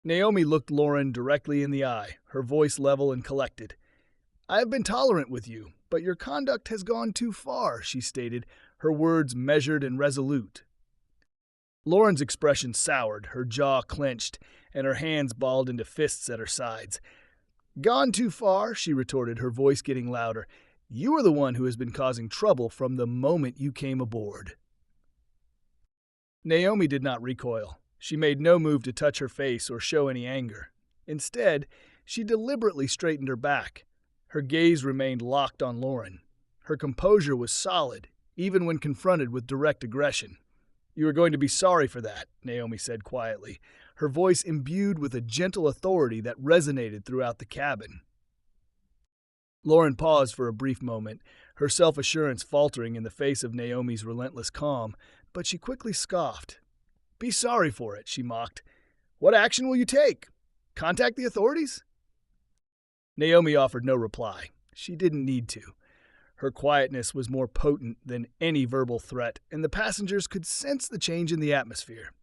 Naomi looked Lauren directly in the eye, her voice level and collected. "I have been tolerant with you, but your conduct has gone too far," she stated, her words measured and resolute. Lauren's expression soured, her jaw clenched, and her hands balled into fists at her sides. "Gone too far?" she retorted, her voice getting louder. "You are the one who has been causing trouble from the moment you came aboard." Naomi did not recoil. She made no move to touch her face or show any anger. Instead, she deliberately straightened her back. Her gaze remained locked on Lauren. Her composure was solid, even when confronted with direct aggression. "You are going to be sorry for that," Naomi said quietly, her voice imbued with a gentle authority that resonated throughout the cabin. Lauren paused for a brief moment, her self-assurance faltering in the face of Naomi's relentless calm, but she quickly scoffed. "Be sorry for it," she mocked. "What action will you take? Contact the authorities?" Naomi offered no reply. She didn't need to. Her quietness was more potent than any verbal threat, and the passengers could sense the change in the atmosphere.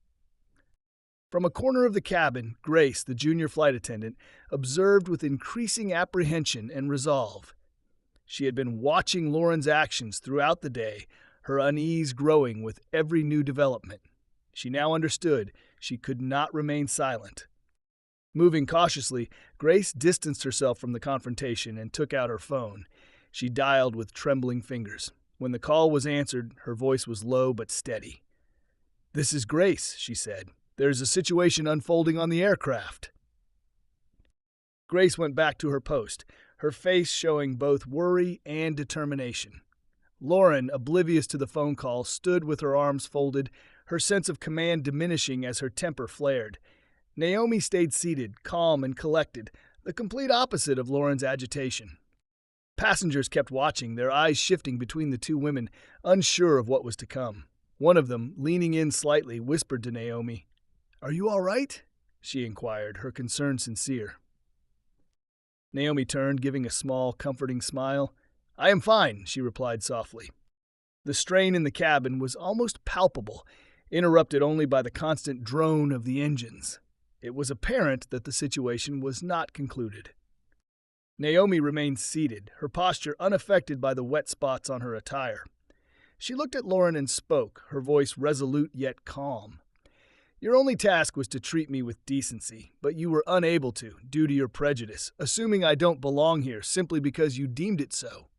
From a corner of the cabin, Grace, the junior flight attendant, observed with increasing apprehension and resolve. She had been watching Lauren's actions throughout the day, her unease growing with every new development. She now understood she could not remain silent. Moving cautiously, Grace distanced herself from the confrontation and took out her phone. She dialed with trembling fingers. When the call was answered, her voice was low but steady. "This is Grace," she said. "There's a situation unfolding on the aircraft." Grace went back to her post, her face showing both worry and determination. Lauren, oblivious to the phone call, stood with her arms folded, her sense of command diminishing as her temper flared. Naomi stayed seated, calm and collected, the complete opposite of Lauren's agitation. Passengers kept watching, their eyes shifting between the two women, unsure of what was to come. One of them, leaning in slightly, whispered to Naomi. "Are you all right?" she inquired, her concern sincere. Naomi turned, giving a small, comforting smile. "I am fine," she replied softly. The strain in the cabin was almost palpable, interrupted only by the constant drone of the engines. It was apparent that the situation was not concluded. Naomi remained seated, her posture unaffected by the wet spots on her attire. She looked at Lauren and spoke, her voice resolute yet calm. "Your only task was to treat me with decency, but you were unable to, due to your prejudice, assuming I don't belong here simply because you deemed it so."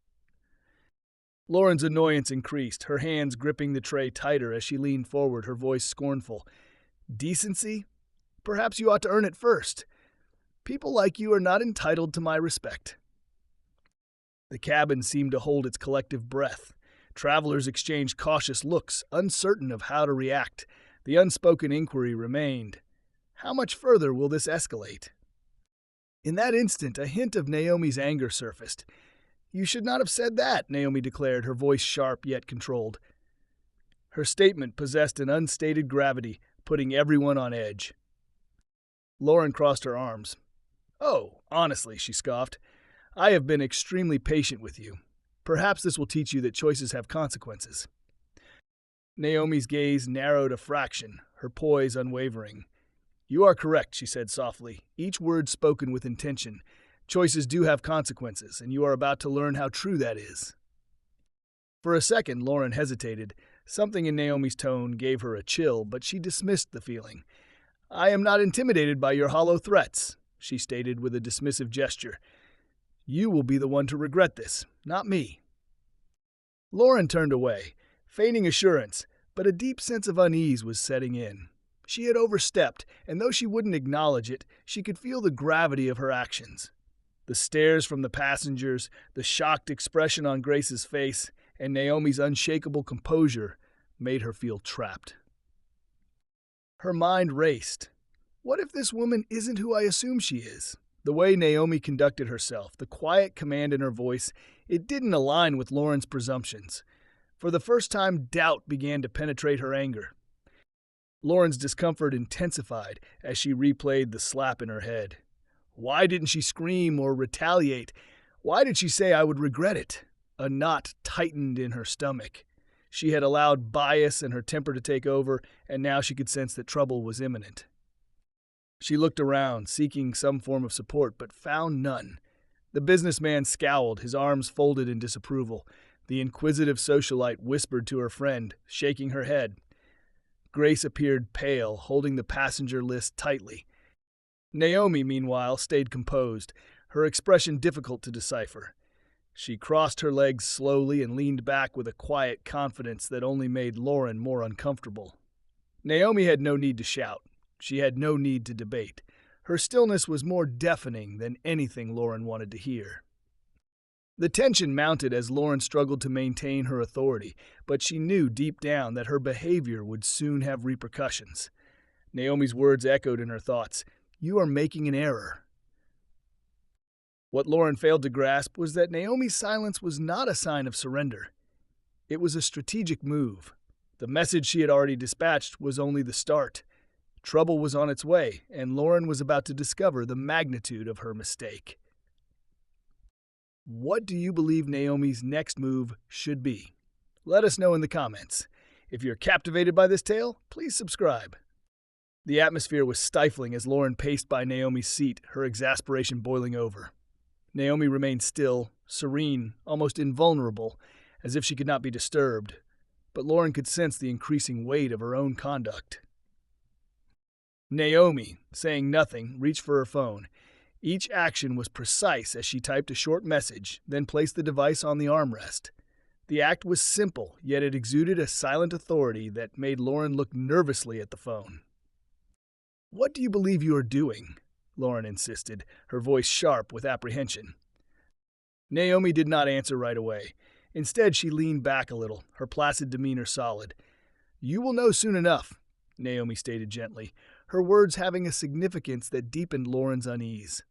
Lauren's annoyance increased, her hands gripping the tray tighter as she leaned forward, her voice scornful. "Decency? Perhaps you ought to earn it first. People like you are not entitled to my respect." The cabin seemed to hold its collective breath. Travelers exchanged cautious looks, uncertain of how to react. The unspoken inquiry remained. How much further will this escalate? In that instant, a hint of Naomi's anger surfaced. "You should not have said that," Naomi declared, her voice sharp yet controlled. Her statement possessed an unstated gravity, putting everyone on edge. Lauren crossed her arms. "Oh, honestly," she scoffed, "I have been extremely patient with you. Perhaps this will teach you that choices have consequences." Naomi's gaze narrowed a fraction, her poise unwavering. "You are correct," she said softly, each word spoken with intention. "Choices do have consequences, and you are about to learn how true that is." For a second, Lauren hesitated. Something in Naomi's tone gave her a chill, but she dismissed the feeling. "I am not intimidated by your hollow threats," she stated with a dismissive gesture. "You will be the one to regret this, not me." Lauren turned away, feigning assurance, but a deep sense of unease was setting in. She had overstepped, and though she wouldn't acknowledge it, she could feel the gravity of her actions. The stares from the passengers, the shocked expression on Grace's face, and Naomi's unshakable composure made her feel trapped. Her mind raced. What if this woman isn't who I assume she is? The way Naomi conducted herself, the quiet command in her voice, it didn't align with Lauren's presumptions. For the first time, doubt began to penetrate her anger. Lauren's discomfort intensified as she replayed the slap in her head. Why didn't she scream or retaliate? Why did she say I would regret it? A knot tightened in her stomach. She had allowed bias and her temper to take over, and now she could sense that trouble was imminent. She looked around, seeking some form of support, but found none. The businessman scowled, his arms folded in disapproval. The inquisitive socialite whispered to her friend, shaking her head. Grace appeared pale, holding the passenger list tightly. Naomi, meanwhile, stayed composed, her expression difficult to decipher. She crossed her legs slowly and leaned back with a quiet confidence that only made Lauren more uncomfortable. Naomi had no need to shout. She had no need to debate. Her stillness was more deafening than anything Lauren wanted to hear. The tension mounted as Lauren struggled to maintain her authority, but she knew deep down that her behavior would soon have repercussions. Naomi's words echoed in her thoughts. "You are making an error." What Lauren failed to grasp was that Naomi's silence was not a sign of surrender. It was a strategic move. The message she had already dispatched was only the start. Trouble was on its way, and Lauren was about to discover the magnitude of her mistake. What do you believe Naomi's next move should be? Let us know in the comments. If you're captivated by this tale, please subscribe. The atmosphere was stifling as Lauren paced by Naomi's seat, her exasperation boiling over. Naomi remained still, serene, almost invulnerable, as if she could not be disturbed, but Lauren could sense the increasing weight of her own conduct. Naomi, saying nothing, reached for her phone. Each action was precise as she typed a short message, then placed the device on the armrest. The act was simple, yet it exuded a silent authority that made Lauren look nervously at the phone. "What do you believe you are doing?" Lauren insisted, her voice sharp with apprehension. Naomi did not answer right away. Instead, she leaned back a little, her placid demeanor solid. "You will know soon enough," Naomi stated gently, her words having a significance that deepened Lauren's unease.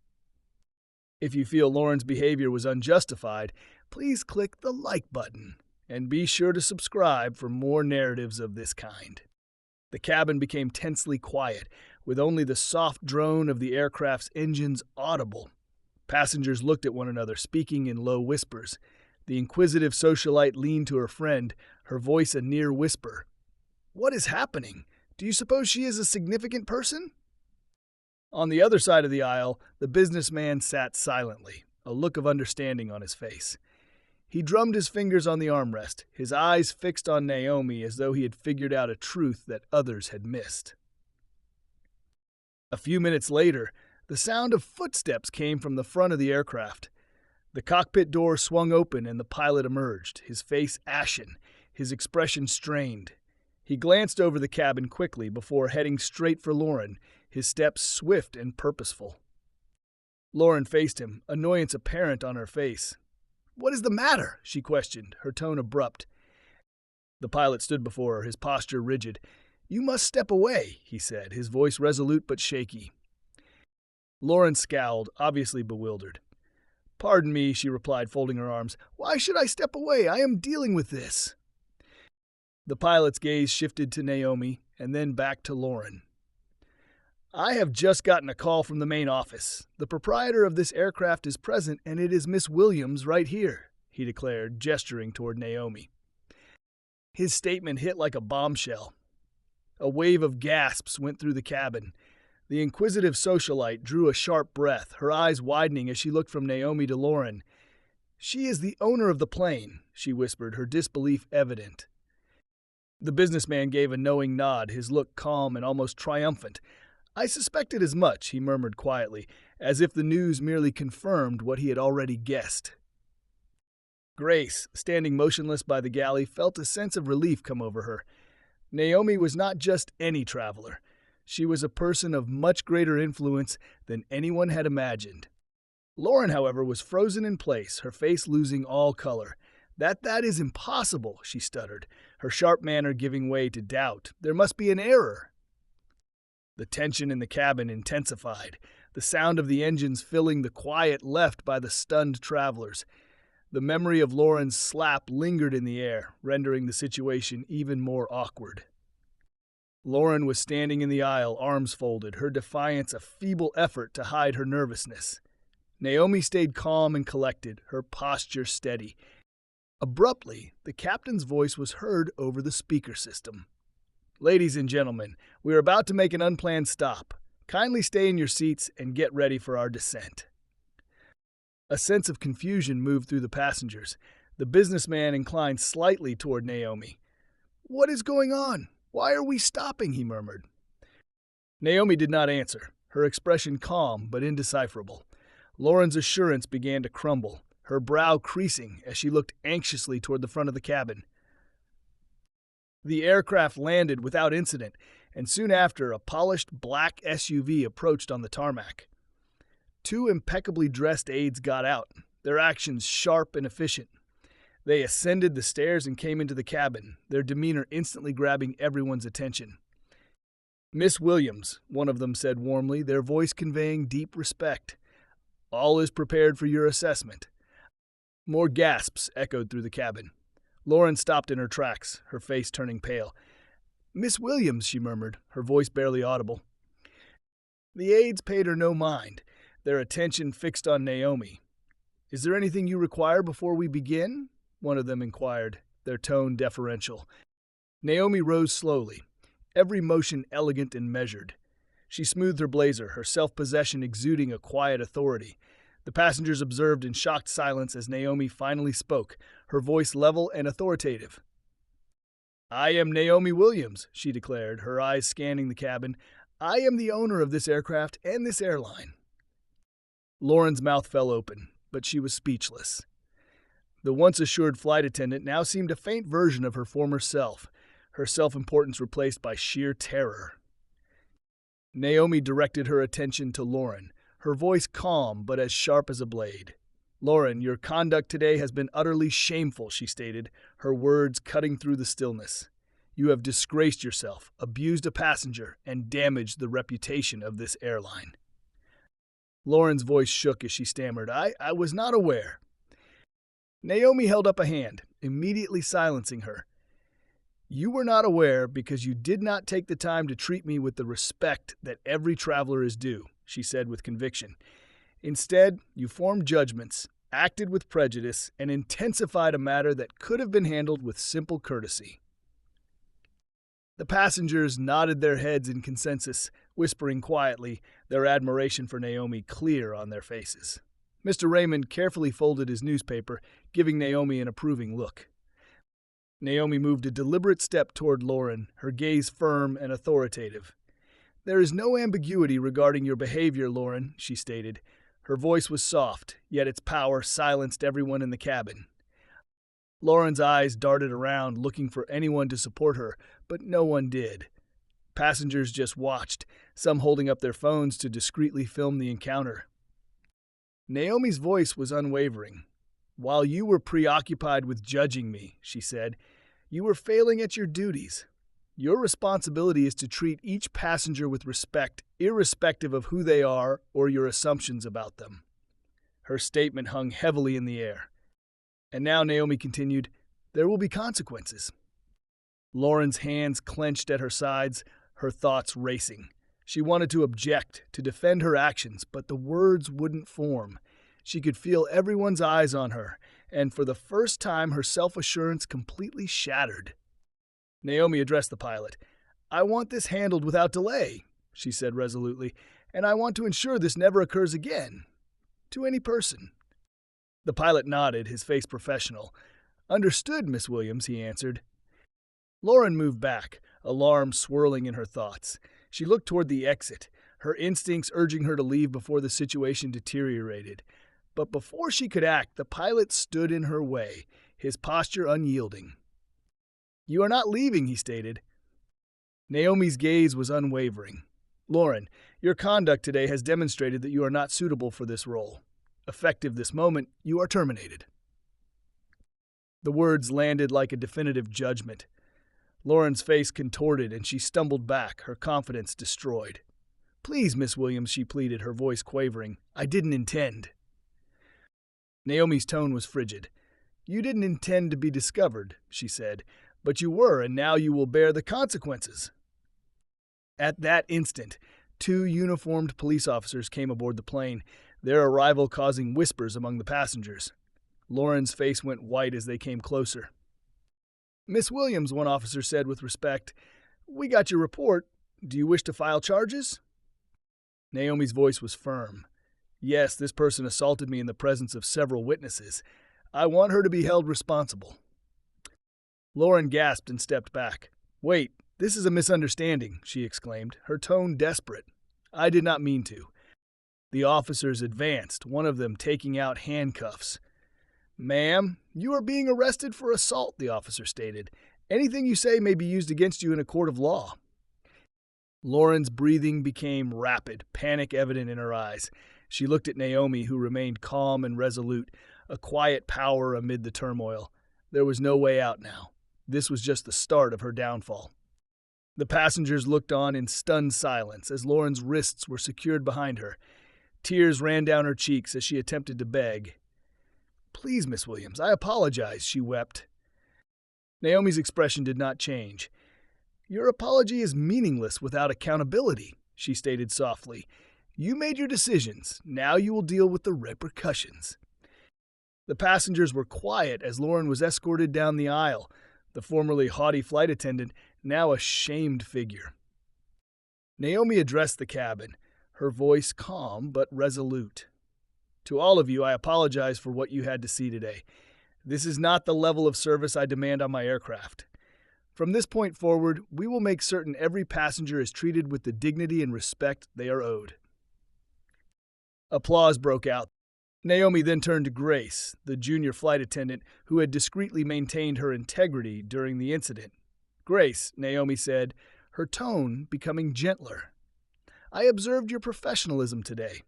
If you feel Lauren's behavior was unjustified, please click the like button, and be sure to subscribe for more narratives of this kind. The cabin became tensely quiet, with only the soft drone of the aircraft's engines audible. Passengers looked at one another, speaking in low whispers. The inquisitive socialite leaned to her friend, her voice a near whisper. "What is happening? Do you suppose she is a significant person?" On the other side of the aisle, the businessman sat silently, a look of understanding on his face. He drummed his fingers on the armrest, his eyes fixed on Naomi as though he had figured out a truth that others had missed. A few minutes later, the sound of footsteps came from the front of the aircraft. The cockpit door swung open and the pilot emerged, his face ashen, his expression strained. He glanced over the cabin quickly before heading straight for Lauren, his steps swift and purposeful. Lauren faced him, annoyance apparent on her face. "What is the matter?" she questioned, her tone abrupt. The pilot stood before her, his posture rigid. "You must step away," he said, his voice resolute but shaky. Lauren scowled, obviously bewildered. "Pardon me," she replied, folding her arms. "Why should I step away? I am dealing with this." The pilot's gaze shifted to Naomi and then back to Lauren. "I have just gotten a call from the main office. The proprietor of this aircraft is present, and it is Miss Williams right here," he declared, gesturing toward Naomi. His statement hit like a bombshell. A wave of gasps went through the cabin. The inquisitive socialite drew a sharp breath, her eyes widening as she looked from Naomi to Lauren. "She is the owner of the plane," she whispered, her disbelief evident. The businessman gave a knowing nod, his look calm and almost triumphant. "I suspected as much," he murmured quietly, as if the news merely confirmed what he had already guessed. Grace, standing motionless by the galley, felt a sense of relief come over her. Naomi was not just any traveler. She was a person of much greater influence than anyone had imagined. Lauren, however, was frozen in place, her face losing all color. That is impossible," she stuttered, her sharp manner giving way to doubt. "There must be an error." The tension in the cabin intensified, the sound of the engines filling the quiet left by the stunned travelers. The memory of Lauren's slap lingered in the air, rendering the situation even more awkward. Lauren was standing in the aisle, arms folded, her defiance a feeble effort to hide her nervousness. Naomi stayed calm and collected, her posture steady. Abruptly, the captain's voice was heard over the speaker system. "Ladies and gentlemen, we are about to make an unplanned stop. Kindly stay in your seats and get ready for our descent." A sense of confusion moved through the passengers. The businessman inclined slightly toward Naomi. "What is going on? Why are we stopping?" he murmured. Naomi did not answer, her expression calm but indecipherable. Lauren's assurance began to crumble, her brow creasing as she looked anxiously toward the front of the cabin. The aircraft landed without incident, and soon after a polished black SUV approached on the tarmac. Two impeccably dressed aides got out, their actions sharp and efficient. They ascended the stairs and came into the cabin, their demeanor instantly grabbing everyone's attention. "Miss Williams," one of them said warmly, their voice conveying deep respect. "All is prepared for your assessment." More gasps echoed through the cabin. Lauren stopped in her tracks, her face turning pale. "Miss Williams," she murmured, her voice barely audible. The aides paid her no mind, their attention fixed on Naomi. "Is there anything you require before we begin?" one of them inquired, their tone deferential. Naomi rose slowly, every motion elegant and measured. She smoothed her blazer, her self-possession exuding a quiet authority. The passengers observed in shocked silence as Naomi finally spoke, her voice level and authoritative. "I am Naomi Williams," she declared, her eyes scanning the cabin. "I am the owner of this aircraft and this airline." Lauren's mouth fell open, but she was speechless. The once assured flight attendant now seemed a faint version of her former self, her self-importance replaced by sheer terror. Naomi directed her attention to Lauren, her voice calm but as sharp as a blade. "Lauren, your conduct today has been utterly shameful," she stated, her words cutting through the stillness. "You have disgraced yourself, abused a passenger, and damaged the reputation of this airline." Lauren's voice shook as she stammered, I was not aware." Naomi held up a hand, immediately silencing her. "You were not aware because you did not take the time to treat me with the respect that every traveler is due," she said with conviction. "Instead, you formed judgments, acted with prejudice, and intensified a matter that could have been handled with simple courtesy." The passengers nodded their heads in consensus, whispering quietly, their admiration for Naomi clear on their faces. Mr. Raymond carefully folded his newspaper, giving Naomi an approving look. Naomi moved a deliberate step toward Lauren, her gaze firm and authoritative. "There is no ambiguity regarding your behavior, Lauren," she stated. Her voice was soft, yet its power silenced everyone in the cabin. Lauren's eyes darted around, looking for anyone to support her, but no one did. Passengers just watched, some holding up their phones to discreetly film the encounter. Naomi's voice was unwavering. "While you were preoccupied with judging me," she said, "you were failing at your duties. Your responsibility is to treat each passenger with respect, irrespective of who they are or your assumptions about them." Her statement hung heavily in the air. "And now," Naomi continued, "there will be consequences." Lauren's hands clenched at her sides, her thoughts racing. She wanted to object, to defend her actions, but the words wouldn't form. She could feel everyone's eyes on her, and for the first time her self-assurance completely shattered. Naomi addressed the pilot. "I want this handled without delay," she said resolutely, "and I want to ensure this never occurs again. To any person." The pilot nodded, his face professional. "Understood, Miss Williams," he answered. Lauren moved back, alarm swirling in her thoughts. She looked toward the exit, her instincts urging her to leave before the situation deteriorated. But before she could act, the pilot stood in her way, his posture unyielding. "You are not leaving," he stated. Naomi's gaze was unwavering. "Lauren, your conduct today has demonstrated that you are not suitable for this role. Effective this moment, you are terminated." The words landed like a definitive judgment. Lauren's face contorted and she stumbled back, her confidence destroyed. "Please, Miss Williams," she pleaded, her voice quavering. "I didn't intend." Naomi's tone was frigid. "You didn't intend to be discovered," she said, "but you were, and now you will bear the consequences." At that instant, 2 uniformed police officers came aboard the plane, their arrival causing whispers among the passengers. Lauren's face went white as they came closer. "Miss Williams," one officer said with respect, "we got your report. Do you wish to file charges?" Naomi's voice was firm. Yes, this person assaulted me in the presence of several witnesses. I want her to be held responsible. Lauren gasped and stepped back. Wait, this is a misunderstanding, she exclaimed, her tone desperate. I did not mean to. The officers advanced, one of them taking out handcuffs. Ma'am, you are being arrested for assault, the officer stated. Anything you say may be used against you in a court of law. Lauren's breathing became rapid, panic evident in her eyes. She looked at Naomi, who remained calm and resolute, a quiet power amid the turmoil. There was no way out now. This was just the start of her downfall. The passengers looked on in stunned silence as Lauren's wrists were secured behind her. Tears ran down her cheeks as she attempted to beg. Please, Miss Williams, I apologize, she wept. Naomi's expression did not change. Your apology is meaningless without accountability, she stated softly. You made your decisions. Now you will deal with the repercussions. The passengers were quiet as Lauren was escorted down the aisle, the formerly haughty flight attendant now a shamed figure. Naomi addressed the cabin, her voice calm but resolute. To all of you, I apologize for what you had to see today. This is not the level of service I demand on my aircraft. From this point forward, we will make certain every passenger is treated with the dignity and respect they are owed. Applause broke out. Naomi then turned to Grace, the junior flight attendant who had discreetly maintained her integrity during the incident. Grace, Naomi said, her tone becoming gentler. I observed your professionalism today.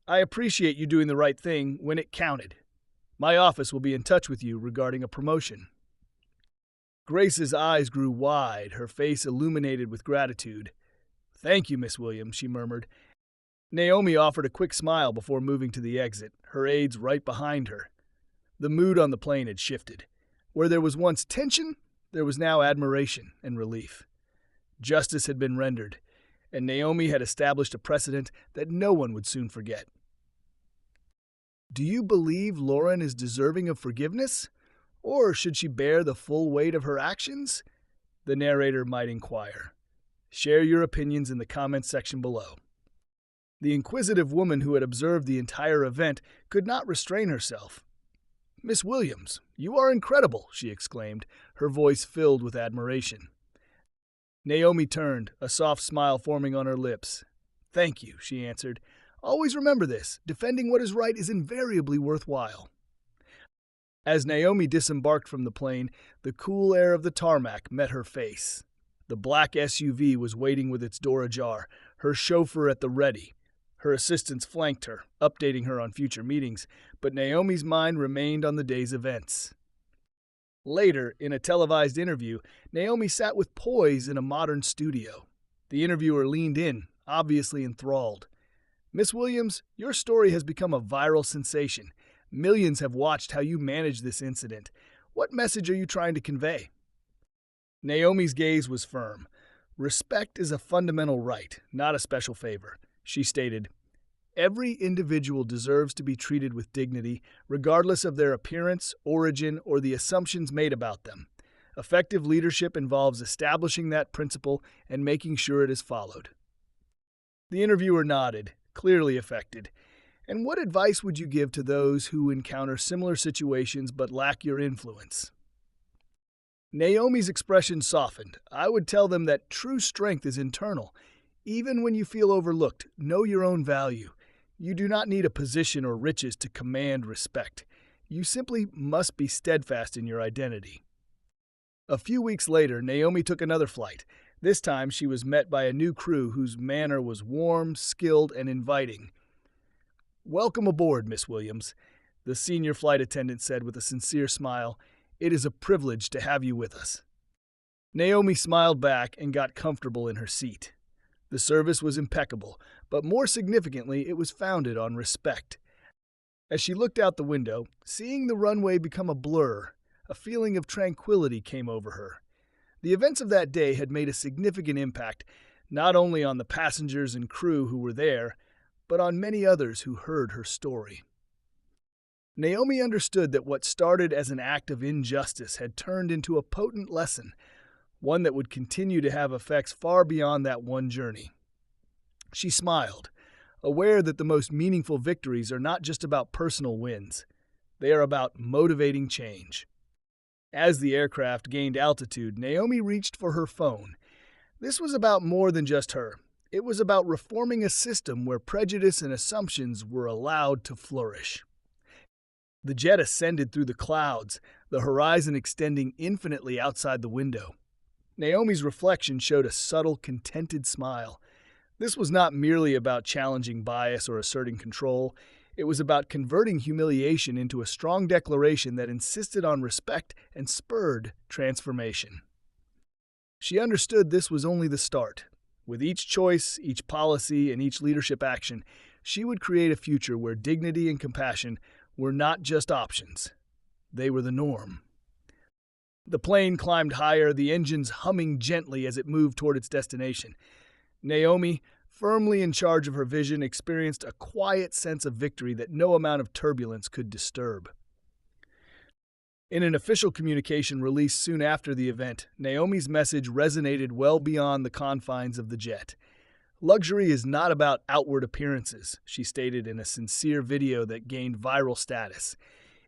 I appreciate you doing the right thing when it counted. My office will be in touch with you regarding a promotion. Grace's eyes grew wide, her face illuminated with gratitude. Thank you, Miss Williams, she murmured. Naomi offered a quick smile before moving to the exit, her aides right behind her. The mood on the plane had shifted. Where there was once tension, there was now admiration and relief. Justice had been rendered, and Naomi had established a precedent that no one would soon forget. Do you believe Lauren is deserving of forgiveness? Or should she bear the full weight of her actions? The narrator might inquire. Share your opinions in the comments section below. The inquisitive woman who had observed the entire event could not restrain herself. Miss Williams, you are incredible, she exclaimed, her voice filled with admiration. Naomi turned, a soft smile forming on her lips. Thank you, she answered. Always remember this, defending what is right is invariably worthwhile. As Naomi disembarked from the plane, the cool air of the tarmac met her face. The black SUV was waiting with its door ajar, her chauffeur at the ready. Her assistants flanked her, updating her on future meetings, but Naomi's mind remained on the day's events. Later, in a televised interview, Naomi sat with poise in a modern studio. The interviewer leaned in, obviously enthralled. Miss Williams, your story has become a viral sensation. Millions have watched how you managed this incident. What message are you trying to convey? Naomi's gaze was firm. Respect is a fundamental right, not a special favor. She stated, Every individual deserves to be treated with dignity, regardless of their appearance, origin, or the assumptions made about them. Effective leadership involves establishing that principle and making sure it is followed. The interviewer nodded, clearly affected. And what advice would you give to those who encounter similar situations but lack your influence? Naomi's expression softened. I would tell them that true strength is internal. Even when you feel overlooked, know your own value. You do not need a position or riches to command respect. You simply must be steadfast in your identity. A few weeks later, Naomi took another flight. This time, she was met by a new crew whose manner was warm, skilled, and inviting. Welcome aboard, Miss Williams, the senior flight attendant said with a sincere smile. It is a privilege to have you with us. Naomi smiled back and got comfortable in her seat. The service was impeccable, but more significantly, it was founded on respect. As she looked out the window, seeing the runway become a blur, a feeling of tranquility came over her. The events of that day had made a significant impact, not only on the passengers and crew who were there, but on many others who heard her story. Naomi understood that what started as an act of injustice had turned into a potent lesson, one that would continue to have effects far beyond that one journey. She smiled, aware that the most meaningful victories are not just about personal wins. They are about motivating change. As the aircraft gained altitude, Naomi reached for her phone. This was about more than just her. It was about reforming a system where prejudice and assumptions were allowed to flourish. The jet ascended through the clouds, the horizon extending infinitely outside the window. Naomi's reflection showed a subtle, contented smile. This was not merely about challenging bias or asserting control. It was about converting humiliation into a strong declaration that insisted on respect and spurred transformation. She understood this was only the start. With each choice, each policy, and each leadership action, she would create a future where dignity and compassion were not just options. They were the norm. The plane climbed higher, the engines humming gently as it moved toward its destination. Naomi, firmly in charge of her vision, experienced a quiet sense of victory that no amount of turbulence could disturb. In an official communication released soon after the event, Naomi's message resonated well beyond the confines of the jet. "Luxury is not about outward appearances," she stated in a sincere video that gained viral status.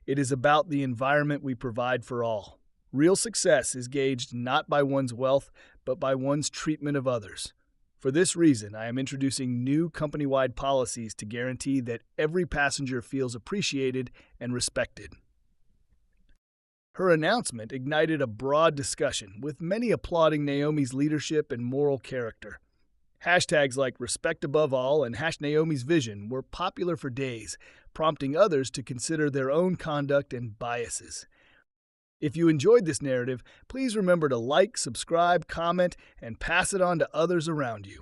"It is about the environment we provide for all. Real success is gauged not by one's wealth, but by one's treatment of others. For this reason, I am introducing new company-wide policies to guarantee that every passenger feels appreciated and respected." Her announcement ignited a broad discussion, with many applauding Naomi's leadership and moral character. Hashtags like "Respect Above All" and "Naomi's Vision" were popular for days, prompting others to consider their own conduct and biases. If you enjoyed this narrative, please remember to like, subscribe, comment, and pass it on to others around you.